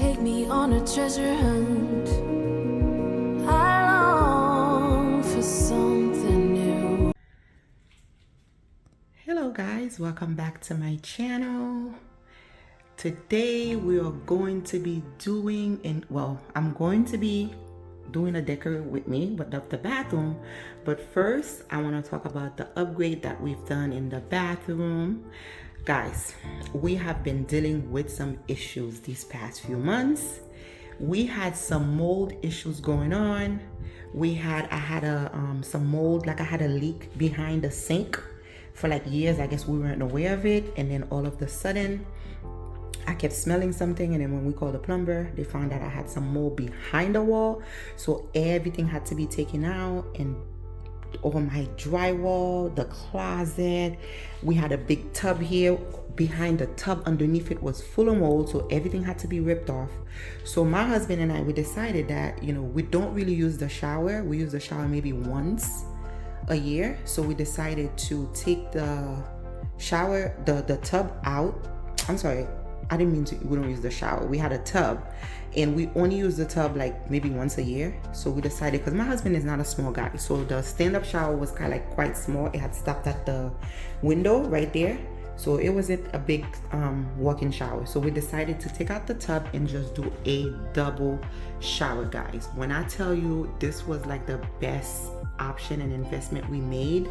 take me on a treasure hunt. I long for something new. Hello guys, welcome back to my channel. Today we are going to be doing I'm going to be doing a decor with me, but of the bathroom. But first I want to talk about the upgrade that we've done in the bathroom. Guys, we have been dealing with some issues these past few months. We had some mold issues going on. I had some mold, like I had a leak behind the sink for like years. I guess we weren't aware of it, and then all of a sudden I kept smelling something, and then when we called the plumber, they found out I had some mold behind the wall. So everything had to be taken out, and over my drywall, the closet, we had a big tub here. Behind the tub, underneath it was full of mold, so everything had to be ripped off. So my husband and I, we decided that, we don't really use the shower. We use the shower maybe once a year. So we decided to take the shower, the tub out. I'm sorry, I didn't mean to. We don't use the shower. We had a tub, and we only use the tub like maybe once a year. So we decided, because my husband is not a small guy, so the stand-up shower was kind of like quite small. It had stopped at the window right there, so it wasn't a big walk-in shower. So we decided to take out the tub and just do a double shower. Guys, when I tell you this was like the best option and investment we made,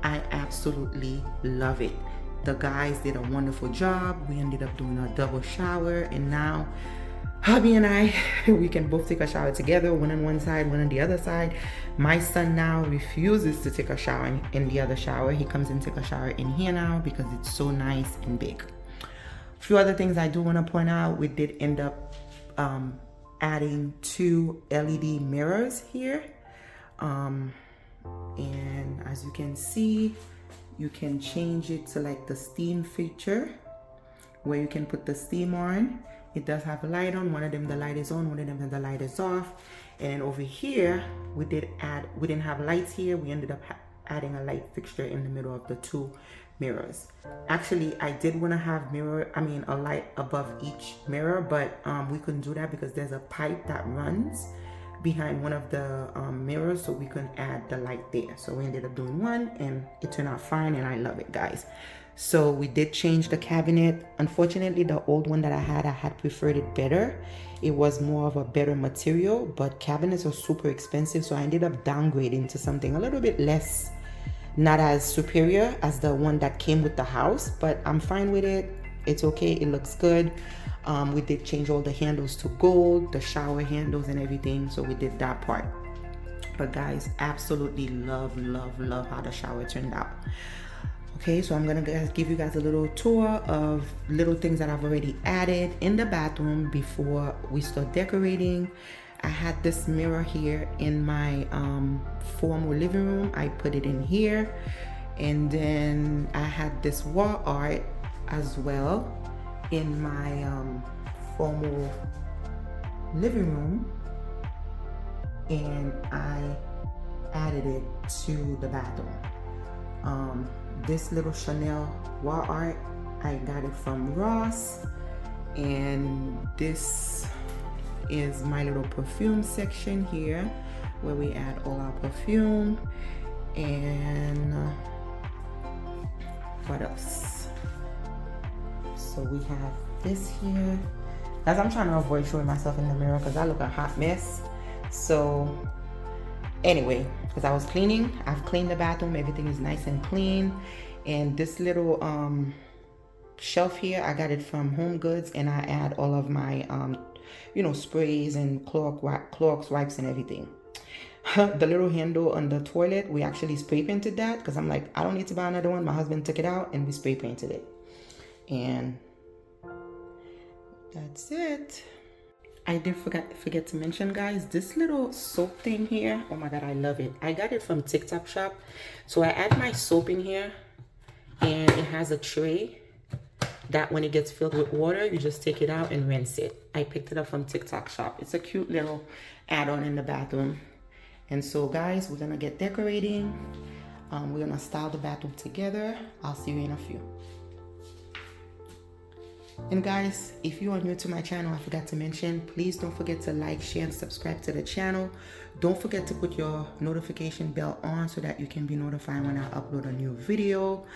I absolutely love it. The guys did a wonderful job. We ended up doing a double shower, and now hubby and I, we can both take a shower together, one on one side, one on the other side. My son now refuses to take a shower in the other shower. He comes and take a shower in here now because it's so nice and big. A few other things I do want to point out: we did end up adding 2 LED mirrors here, and as you can see, you can change it to like the steam feature, where you can put the steam on. It does have a light on. One of them the light is on, one of them the light is off. And over here we didn't have lights here. We ended up adding a light fixture in the middle of the 2 mirrors. Actually, I did want to have a light above each mirror, but we couldn't do that because there's a pipe that runs behind one of the mirrors, so we couldn't add the light there. So we ended up doing one, and it turned out fine, and I love it, guys. So we did change the cabinet. Unfortunately, the old one that I had preferred it better. It was more of a better material, but cabinets are super expensive, so I ended up downgrading to something a little bit less, not as superior as the one that came with the house, but I'm fine with it. It's okay, it looks good. We did change all the handles to gold, the shower handles and everything, so we did that part. But guys, absolutely love how the shower turned out. Okay, so I'm gonna give you guys a little tour of little things that I've already added in the bathroom before we start decorating. I had this mirror here in my former living room. I put it in here, and then I had this wall art as well in my formal living room, and I added it to the bathroom. This little Chanel wall art, I got it from Ross, and this is my little perfume section here where we add all our perfume. And what else? So we have this here. Guys, I'm trying to avoid showing myself in the mirror because I look a hot mess. So anyway, because I was cleaning, I've cleaned the bathroom. Everything is nice and clean. And this little shelf here, I got it from Home Goods, and I add all of my sprays and Clorox wipes and everything. The little handle on the toilet, we actually spray painted that because I'm like, I don't need to buy another one. My husband took it out and we spray painted it. And that's it. I did forget to mention, guys, this little soap thing here. Oh my god, I love it. I got it from TikTok shop. So I add my soap in here, and it has a tray that when it gets filled with water, you just take it out and rinse it. I picked it up from TikTok shop. It's a cute little add-on in the bathroom. And so guys, we're gonna get decorating. We're gonna style the bathroom together. I'll see you in a few. And guys, if you are new to my channel, I forgot to mention, please don't forget to like, share, and subscribe to the channel. Don't forget to put your notification bell on so that you can be notified when I upload a new video.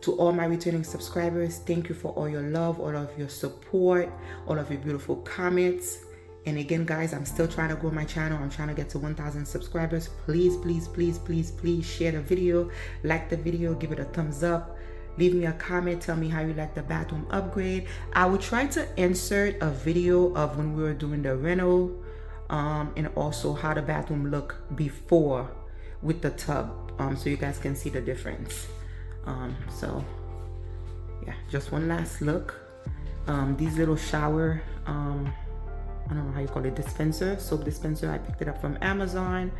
To all my returning subscribers, thank you for all your love, all of your support, all of your beautiful comments. And again, guys, I'm still trying to grow my channel. I'm trying to get to 1,000 subscribers. Please, please, please, please, please share the video, like the video, give it a thumbs up. Leave me a comment, tell me how you like the bathroom upgrade. I will try to insert a video of when we were doing the reno, and also how the bathroom looked before with the tub, so you guys can see the difference. So yeah, just one last look. These little shower, I don't know how you call it, dispenser, soap dispenser, I picked it up from Amazon,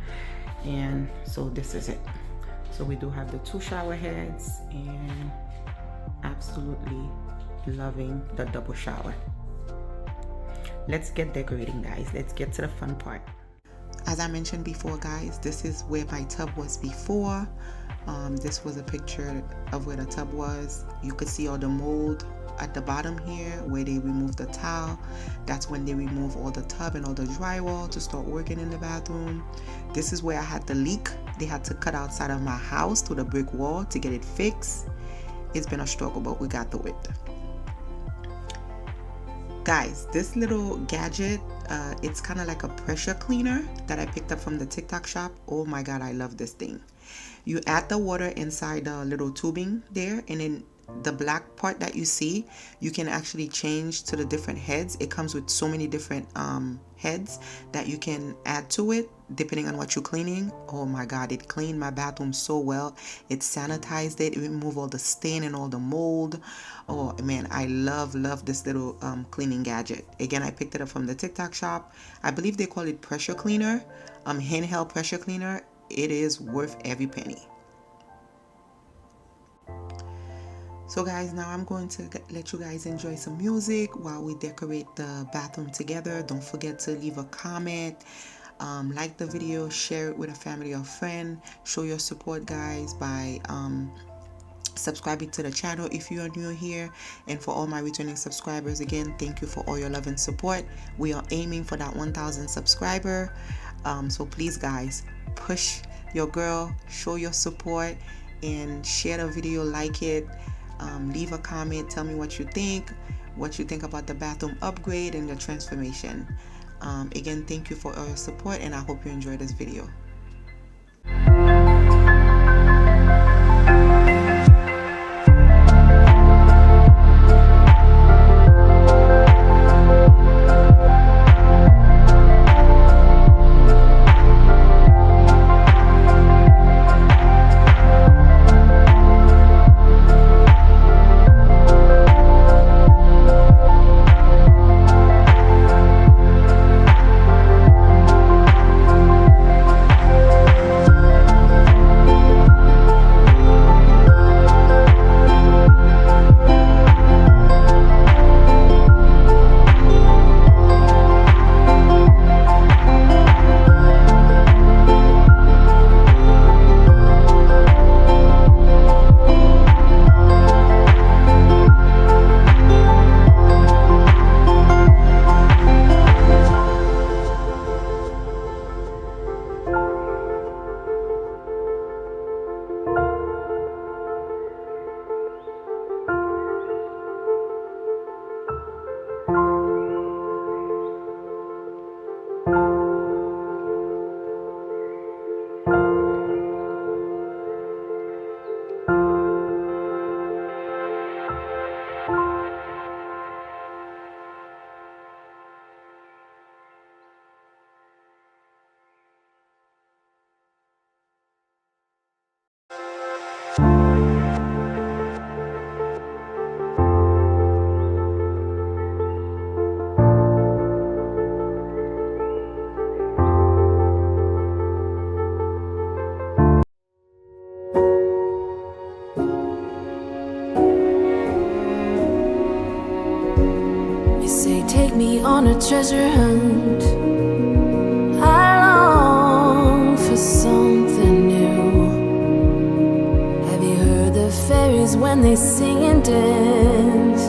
and so this is it. So we do have the 2 shower heads, and absolutely loving the double shower. Let's get decorating, guys. Let's get to the fun part. As I mentioned before, guys, this is where my tub was before. This was a picture of where the tub was. You could see all the mold at the bottom here where they removed the towel. That's when they remove all the tub and all the drywall to start working in the bathroom. This is where I had the leak. They had to cut outside of my house to the brick wall to get it fixed. It's been a struggle, but we got through it. Guys, this little gadget, it's kind of like a pressure cleaner that I picked up from the TikTok shop. Oh my god, I love this thing. You add the water inside the little tubing there, and then the black part that you see, you can actually change to the different heads. It comes with so many different heads that you can add to it depending on what you're cleaning. Oh my god, it cleaned my bathroom so well. It sanitized it, it removed all the stain and all the mold. Oh man, I love this little cleaning gadget. Again, I picked it up from the TikTok shop. I believe they call it pressure cleaner, handheld pressure cleaner. It is worth every penny. So guys, now I'm going to let you guys enjoy some music while we decorate the bathroom together. Don't forget to leave a comment, like the video, share it with a family or friend. Show your support, guys, by subscribing to the channel if you are new here. And for all my returning subscribers, again, thank you for all your love and support. We are aiming for that 1,000 subscriber. So please, guys, push your girl, show your support, and share the video, like it. Leave a comment, tell me what you think about the bathroom upgrade and the transformation. Again, thank you for all your support, and I hope you enjoy this video. Take me on a treasure hunt. I long for something new. Have you heard the fairies when they sing and dance?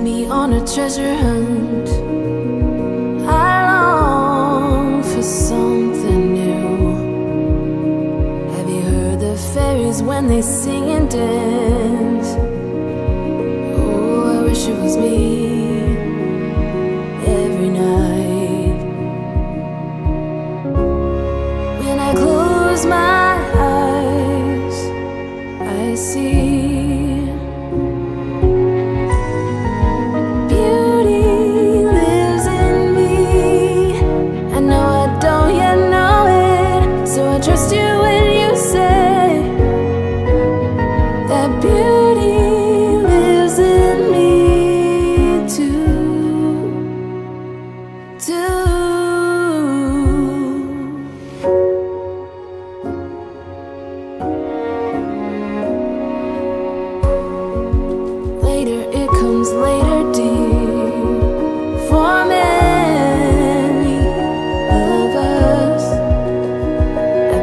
take me on a treasure hunt. I long for something new. Have you heard the fairies when they sing and dance? Oh, I wish it was me every night. When I close my eyes, I see trust you when you say that beauty lives in me too. Later it comes later, dear, for many of us.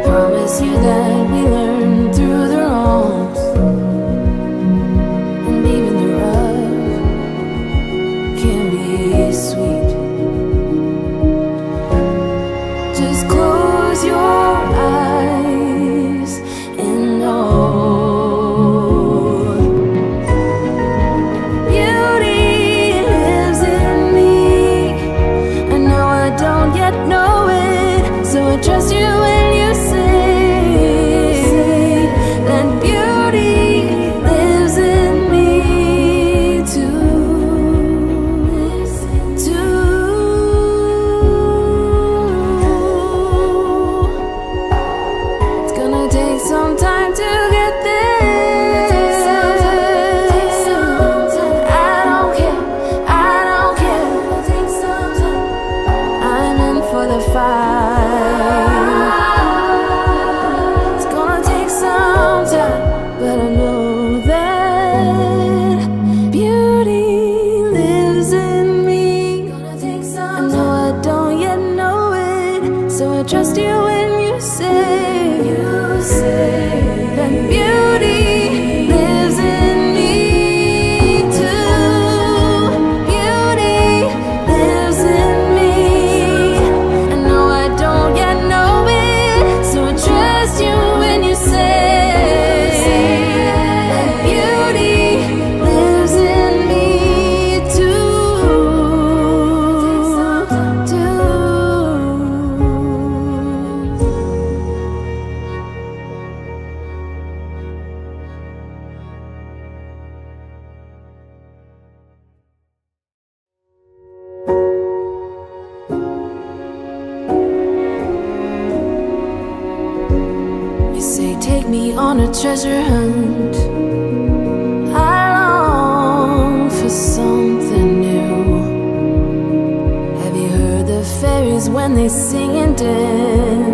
Promise you that we learn through the wrongs, and even the rough can be sweet. Just close your eyes and know beauty lives in me. I know I don't yet know it, so I trust you when you say some time to get there. I don't care. I'm in for the fight. It's gonna take some time, but I know that beauty lives in me. I know I don't yet know it, so I trust you when you say that beauty lives in me too. Beauty lives in me. I know I don't yet know it, so I trust you when you say that beauty lives in me too. You say take me on a treasure hunt. I long for something new. Have you heard the fairies when they sing and dance?